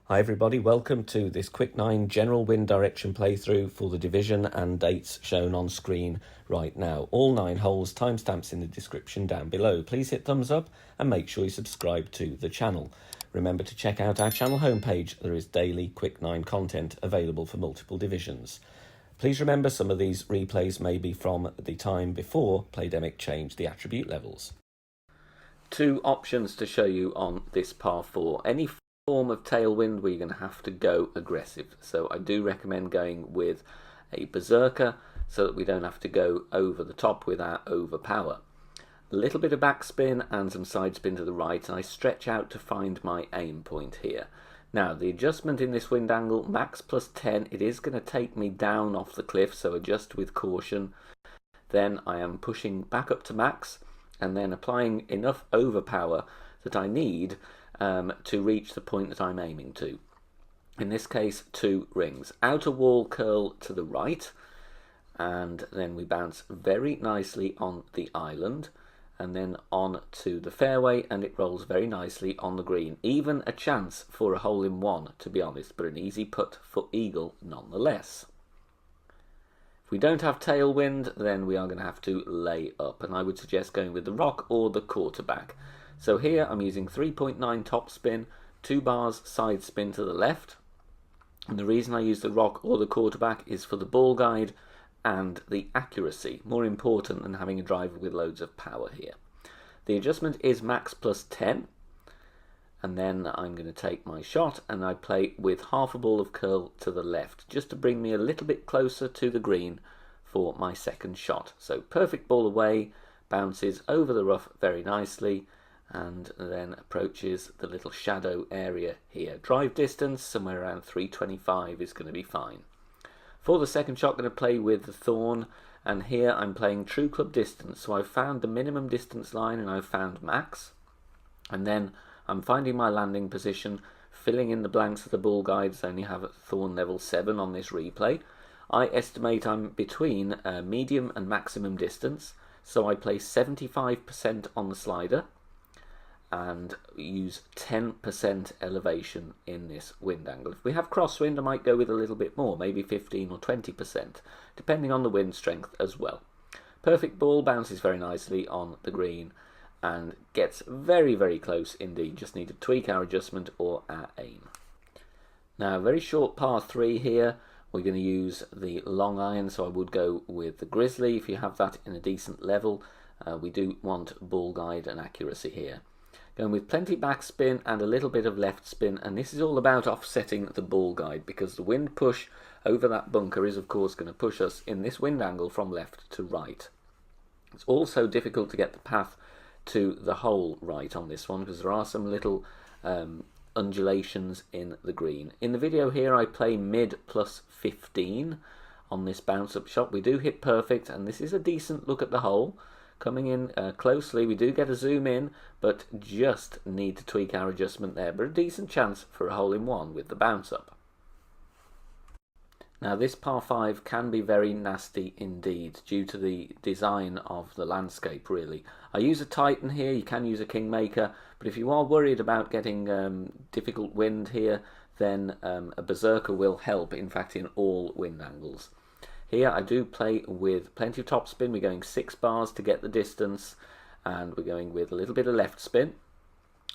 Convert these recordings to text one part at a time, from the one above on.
Hi everybody, welcome to this quick 9 general wind direction playthrough for the division and dates shown on screen right now. All 9 holes, timestamps in the description down below. Please hit thumbs up and make sure you subscribe to the channel. Remember to check out our channel homepage. There is daily quick 9 content available for multiple divisions. Please remember some of these replays may be from the time before Playdemic changed the attribute levels. Two options to show you on this par 4. Any form of tailwind where you're going to have to go aggressive. So I do recommend going with a berserker so that we don't have to go over the top with our overpower. A little bit of backspin and some side spin to the right, and I stretch out to find my aim point here. Now the adjustment in this wind angle, max plus 10, it is going to take me down off the cliff, so adjust with caution. Then I am pushing back up to max and then applying enough overpower that I need to reach the point that I'm aiming to. In this case, 2 rings. Outer wall curl to the right, and then we bounce very nicely on the island, and then on to the fairway, and it rolls very nicely on the green. Even a chance for a hole-in-one, to be honest, but an easy putt for eagle nonetheless. If we don't have tailwind, then we are going to have to lay up, and I would suggest going with the rock or the quarterback. So here I'm using 3.9 top spin, 2 bars side spin to the left. And the reason I use the rock or the quarterback is for the ball guide and the accuracy, more important than having a driver with loads of power here. The adjustment is max plus 10. And then I'm going to take my shot and I play with half a ball of curl to the left, just to bring me a little bit closer to the green for my second shot. So perfect ball away, bounces over the rough very nicely, and then approaches the little shadow area here. Drive distance, somewhere around 325 is going to be fine. For the second shot, I'm going to play with the thorn, and here I'm playing true club distance. So I've found the minimum distance line and I've found max. And then I'm finding my landing position, filling in the blanks of the ball guides. I only have thorn level 7 on this replay. I estimate I'm between medium and maximum distance, so I play 75% on the slider and use 10% elevation in this wind angle. If we have crosswind, I might go with a little bit more, maybe 15 or 20%, depending on the wind strength as well. Perfect ball bounces very nicely on the green and gets very, very close indeed. Just need to tweak our adjustment or our aim. Now, very short par 3 here. We're going to use the long iron, so I would go with the grizzly if you have that in a decent level. We do want ball guide and accuracy here. Going with plenty backspin and a little bit of left spin, and this is all about offsetting the ball guide, because the wind push over that bunker is of course going to push us in this wind angle from left to right. It's also difficult to get the path to the hole right on this one, because there are some little undulations in the green. In the video here I play mid plus 15 on this bounce up shot. We do hit perfect, and this is a decent look at the hole. Coming in closely, we do get a zoom in, but just need to tweak our adjustment there. But a decent chance for a hole-in-one with the bounce up. Now this par 5 can be very nasty indeed due to the design of the landscape really. I use a Titan here, you can use a Kingmaker, but if you are worried about getting difficult wind here, then a Berserker will help, in fact in all wind angles. Here I do play with plenty of top spin. We're going 6 bars to get the distance, and we're going with a little bit of left spin,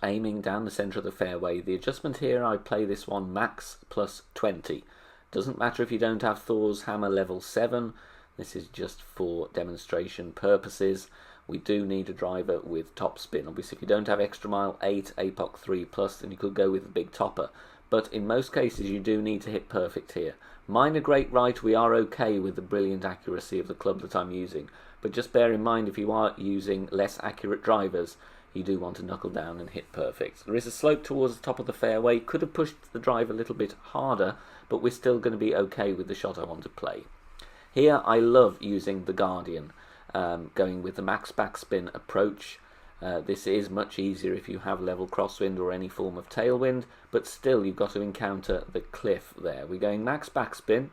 aiming down the centre of the fairway. The adjustment here, I play this one max plus 20. Doesn't matter if you don't have Thor's Hammer level 7. This is just for demonstration purposes. We do need a driver with top spin. Obviously if you don't have Extra Mile 8, APOC 3 plus, then you could go with a big topper. But in most cases you do need to hit perfect here. Minor great right, we are okay with the brilliant accuracy of the club that I'm using. But just bear in mind, if you are using less accurate drivers, you do want to knuckle down and hit perfect. There is a slope towards the top of the fairway. Could have pushed the drive a little bit harder, but we're still going to be okay with the shot I want to play. Here I love using the Guardian, going with the max backspin approach. This is much easier if you have level crosswind or any form of tailwind, but still you've got to encounter the cliff there. We're going max backspin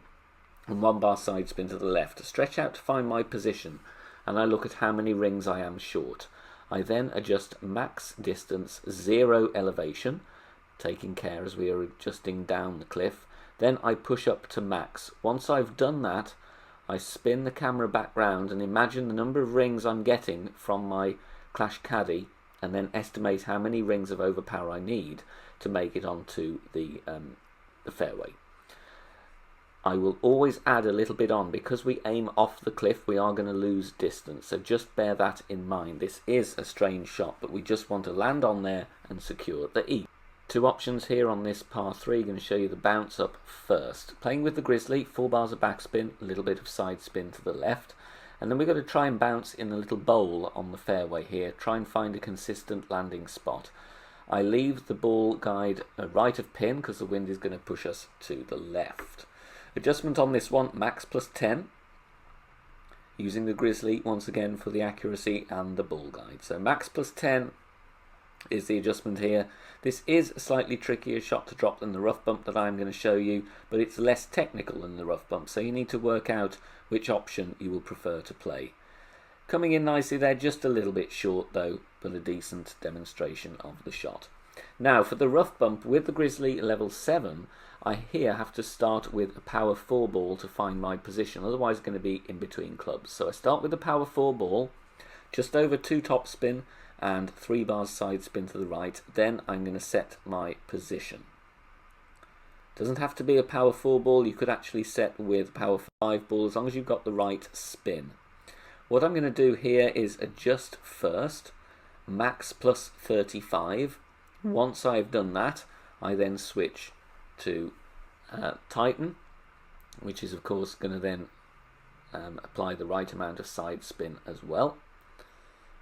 and 1 bar side spin to the left to stretch out to find my position, and I look at how many rings I am short. I then adjust max distance, 0 elevation, taking care as we are adjusting down the cliff. Then I push up to max. Once I've done that, I spin the camera back round and imagine the number of rings I'm getting from my Clash Caddy, and then estimate how many rings of overpower I need to make it onto the fairway. I will always add a little bit on. Because we aim off the cliff, we are going to lose distance, so just bear that in mind. This is a strange shot, but we just want to land on there and secure the E. Two options here on this par 3. Going to show you the bounce up first. Playing with the Grizzly, 4 bars of backspin, a little bit of side spin to the left, and then we've got to try and bounce in a little bowl on the fairway here. Try and find a consistent landing spot. I leave the ball guide right of pin because the wind is going to push us to the left. Adjustment on this one, max plus 10. Using the Grizzly once again for the accuracy and the ball guide. So max plus 10 is the adjustment here. This is a slightly trickier shot to drop than the rough bump that I'm going to show you, but it's less technical than the rough bump, so you need to work out which option you will prefer to play. Coming in nicely there, just a little bit short though, but a decent demonstration of the shot. Now for the rough bump with the Grizzly level 7, I here have to start with a power 4 ball to find my position, otherwise it's going to be in between clubs. So I start with the power 4 ball, just over 2 top spin and 3 bars side spin to the right. Then I'm going to set my position. Doesn't have to be a power 4 ball, you could actually set with power 5 ball as long as you've got the right spin. What I'm going to do here is adjust first, max plus 35. Once I've done that, I then switch to Tighten, which is of course going to then apply the right amount of side spin as well.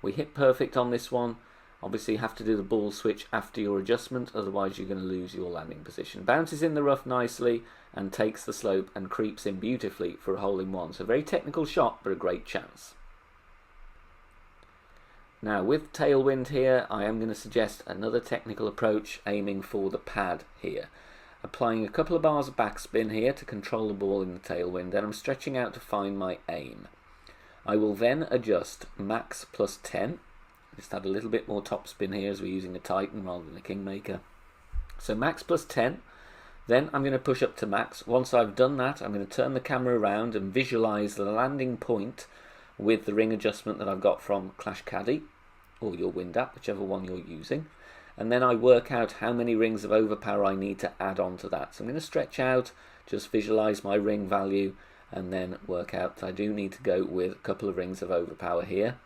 We hit perfect on this one. Obviously you have to do the ball switch after your adjustment, otherwise you're going to lose your landing position. Bounces in the rough nicely and takes the slope and creeps in beautifully for a hole in one. So very technical shot, but a great chance. Now with tailwind here, I am going to suggest another technical approach, aiming for the pad here. Applying a couple of bars of backspin here to control the ball in the tailwind, and I'm stretching out to find my aim. I will then adjust max plus 10. Just add a little bit more top spin here as we're using a Titan rather than a Kingmaker. So max plus 10. Then I'm going to push up to max. Once I've done that, I'm going to turn the camera around and visualize the landing point with the ring adjustment that I've got from Clash Caddy or your Wind app, whichever one you're using. And then I work out how many rings of overpower I need to add on to that. So I'm going to stretch out, just visualize my ring value, and then work out that I do need to go with a couple of rings of overpower here.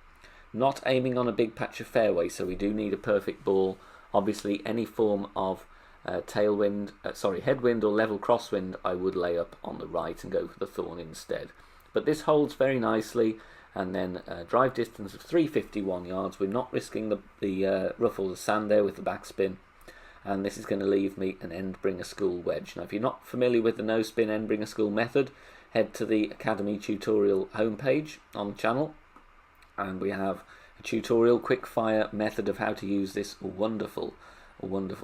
Not aiming on a big patch of fairway, so we do need a perfect ball. Obviously any form of headwind or level crosswind I would lay up on the right and go for the thorn instead. But this holds very nicely, and then drive distance of 351 yards. We're not risking the rough or the sand there with the backspin, and this is going to leave me an end bringer school wedge. Now if you're not familiar with the no spin end bringer school method, head to the Academy tutorial homepage on the channel, and we have a tutorial quick fire method of how to use this wonderful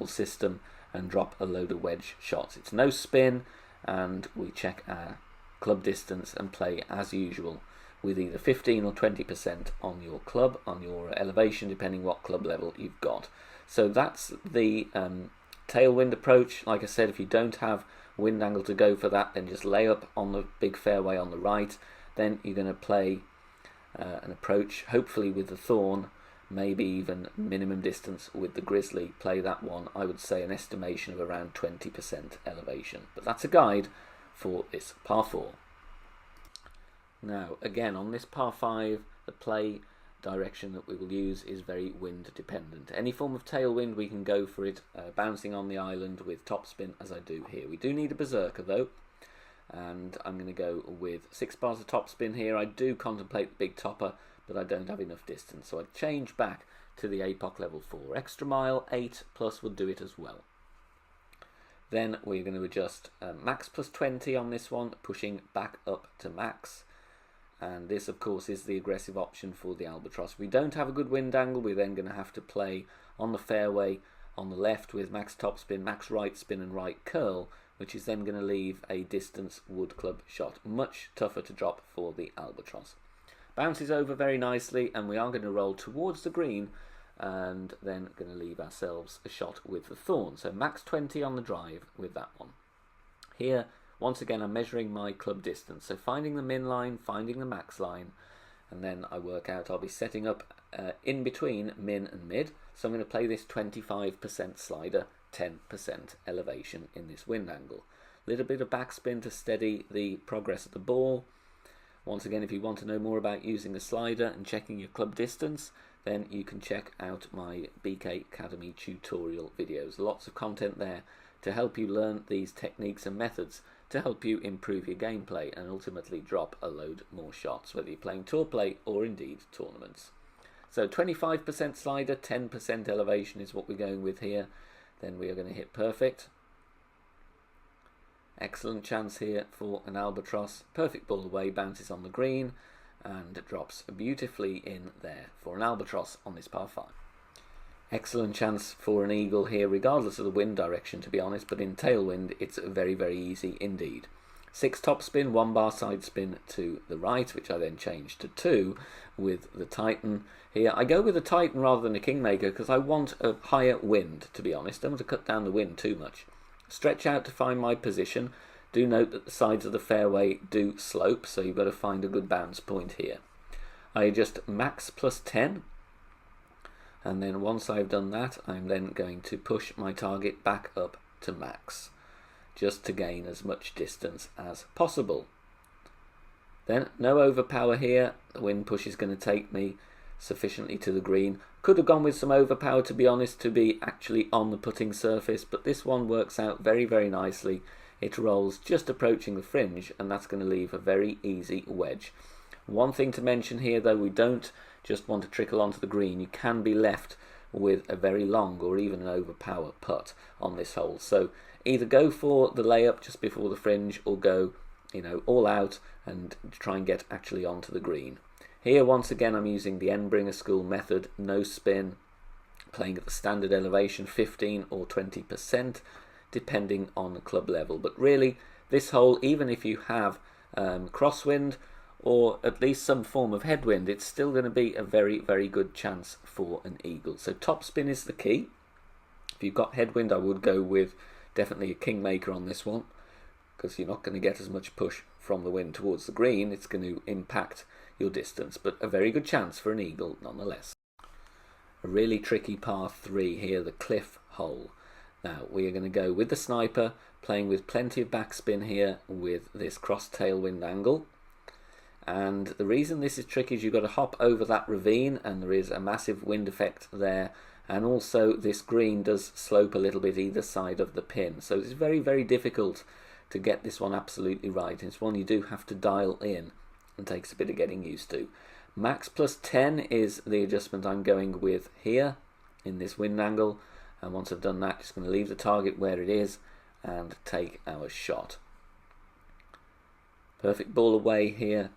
system and drop a load of wedge shots. It's no spin, and we check our club distance and play as usual with either 15 or 20% on your club, on your elevation, depending what club level you've got. So that's the tailwind approach. Like I said, if you don't have wind angle to go for that, then just lay up on the big fairway on the right. Then you're going to play an approach, hopefully with the thorn, maybe even minimum distance with the Grizzly. Play that one, I would say an estimation of around 20% elevation. But that's a guide for this par 4. Now again, on this par 5, the play direction that we will use is very wind dependent. Any form of tailwind we can go for it, bouncing on the island with topspin as I do here. We do need a berserker though, and I'm going to go with 6 bars of topspin here. I do contemplate the big topper, but I don't have enough distance, so I'd change back to the APOC level 4. Extra mile 8 plus would do it as well. Then we're going to adjust max plus 20 on this one, pushing back up to max. And this of course is the aggressive option for the Albatross. If we don't have a good wind angle, we're then going to have to play on the fairway on the left with max topspin, max right spin and right curl, which is then going to leave a distance wood club shot. Much tougher to drop for the Albatross. Bounces over very nicely, and we are going to roll towards the green and then going to leave ourselves a shot with the thorn. So max 20 on the drive with that one. Here, once again, I'm measuring my club distance. So finding the min line, finding the max line, and then I work out I'll be setting up in between min and mid. So I'm going to play this 25% slider, 10% elevation in this wind angle. A little bit of backspin to steady the progress of the ball. Once again, if you want to know more about using a slider and checking your club distance, then you can check out my BK Academy tutorial videos. Lots of content there to help you learn these techniques and methods to help you improve your gameplay and ultimately drop a load more shots, whether you're playing tour play or indeed tournaments. So 25% slider, 10% elevation is what we're going with here. Then we are going to hit perfect. Excellent chance here for an albatross. Perfect ball away, bounces on the green and drops beautifully in there for an albatross on this par 5. Excellent chance for an eagle here, regardless of the wind direction, to be honest, but in tailwind it's very, very easy indeed. 6 top spin, 1 bar side spin to the right, which I then changed to 2 with the Titan. Here I go with a Titan rather than a Kingmaker because I want a higher wind, to be honest. I don't want to cut down the wind too much. Stretch out to find my position. Do note that the sides of the fairway do slope, so you've got to find a good bounce point here. I adjust max plus 10, and then once I've done that, I'm then going to push my target back up to max, just to gain as much distance as possible. Then no overpower here. The wind push is going to take me sufficiently to the green. Could have gone with some overpower, to be honest, to be actually on the putting surface, but this one works out very, very nicely. It rolls just approaching the fringe, and that's going to leave a very easy wedge. One thing to mention here, though, we don't just want to trickle onto the green. You can be left with a very long or even an overpower putt on this hole. So either go for the layup just before the fringe or go, all out and try and get actually onto the green. Here, once again, I'm using the Endbringer School method, no spin, playing at the standard elevation, 15 or 20%, depending on the club level. But really, this hole, even if you have crosswind or at least some form of headwind, it's still going to be a very, very good chance for an eagle. So top spin is the key. If you've got headwind, I would go with definitely a Kingmaker on this one, because you're not going to get as much push from the wind towards the green. It's going to impact your distance, but a very good chance for an eagle nonetheless. A really tricky par 3 here, the cliff hole. Now we are going to go with the sniper, playing with plenty of backspin here with this cross tailwind angle. And the reason this is tricky is you've got to hop over that ravine, and there is a massive wind effect there, and also this green does slope a little bit either side of the pin, so it's very, very difficult to get this one absolutely right. It's one you do have to dial in and takes a bit of getting used to. Max plus 10 is the adjustment I'm going with here in this wind angle, and once I've done that, just going to leave the target where it is and take our shot. Perfect ball away here.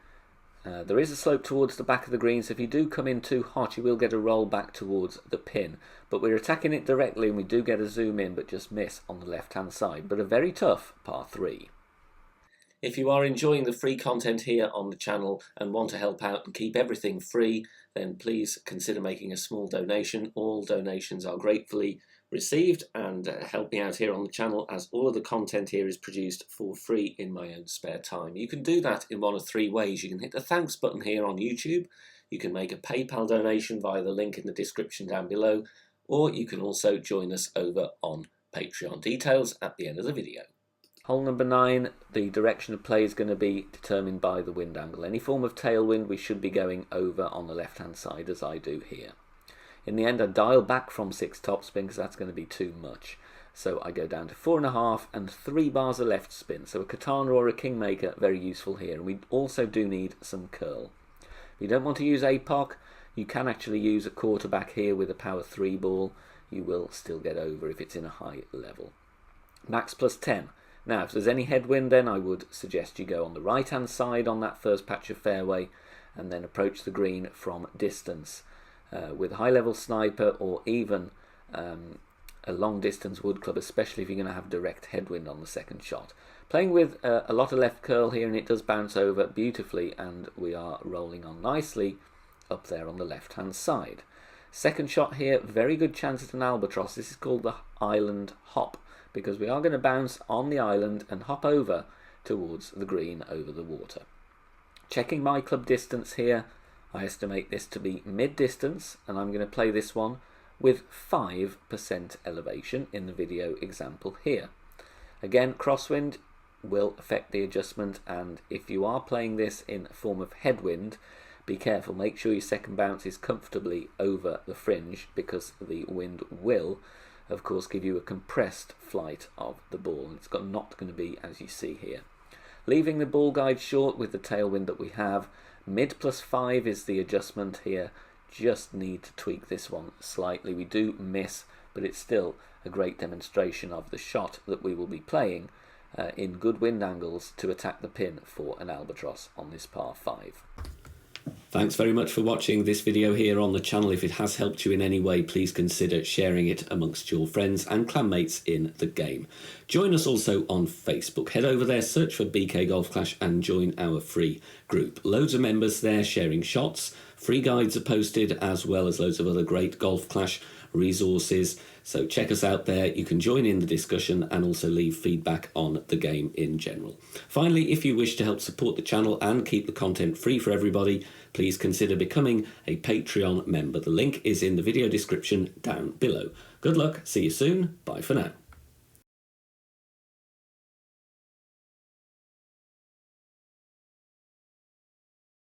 There is a slope towards the back of the green, so if you do come in too hot, you will get a roll back towards the pin. But we're attacking it directly, and we do get a zoom in, but just miss on the left-hand side. But a very tough par 3. If you are enjoying the free content here on the channel and want to help out and keep everything free, then please consider making a small donation. All donations are gratefully received and help me out here on the channel, as all of the content here is produced for free in my own spare time. You can do that in one of 3 ways. You can hit the thanks button here on YouTube, you can make a PayPal donation via the link in the description down below, or you can also join us over on Patreon. Details at the end of the video. Hole number 9, the direction of play is going to be determined by the wind angle. Any form of tailwind we should be going over on the left hand side, as I do here. In the end, I dial back from 6 topspin because that's going to be too much. So I go down to 4.5 and 3 bars of left spin. So a Katana or a Kingmaker, very useful here. And we also do need some curl. If you don't want to use APOC, you can actually use a quarterback here with a power 3 ball. You will still get over if it's in a high level. Max plus 10. Now, if there's any headwind, then I would suggest you go on the right-hand side on that first patch of fairway and then approach the green from distance. With a high-level sniper or even a long-distance wood club, especially if you're going to have direct headwind on the second shot. Playing with a lot of left curl here, and it does bounce over beautifully, and we are rolling on nicely up there on the left-hand side. Second shot here, very good chance at an albatross. This is called the island hop, because we are going to bounce on the island and hop over towards the green over the water. Checking my club distance here, I estimate this to be mid-distance, and I'm going to play this one with 5% elevation in the video example here. Again, crosswind will affect the adjustment, and if you are playing this in a form of headwind, be careful, make sure your second bounce is comfortably over the fringe, because the wind will of course give you a compressed flight of the ball, and it's not going to be as you see here. Leaving the ball guide short with the tailwind that we have, mid +5 is the adjustment here. Just need to tweak this one slightly. We do miss, but it's still a great demonstration of the shot that we will be playing in good wind angles to attack the pin for an albatross on this par 5. Thanks very much for watching this video here on the channel. If it has helped you in any way, please consider sharing it amongst your friends and clanmates in the game. Join us also on Facebook. Head over there, search for BK Golf Clash and join our free group. Loads of members there sharing shots. Free guides are posted, as well as loads of other great Golf Clash resources. So check us out there. You can join in the discussion and also leave feedback on the game in general. Finally, if you wish to help support the channel and keep the content free for everybody, please consider becoming a Patreon member. The link is in the video description down below. Good luck, see you soon, bye for now.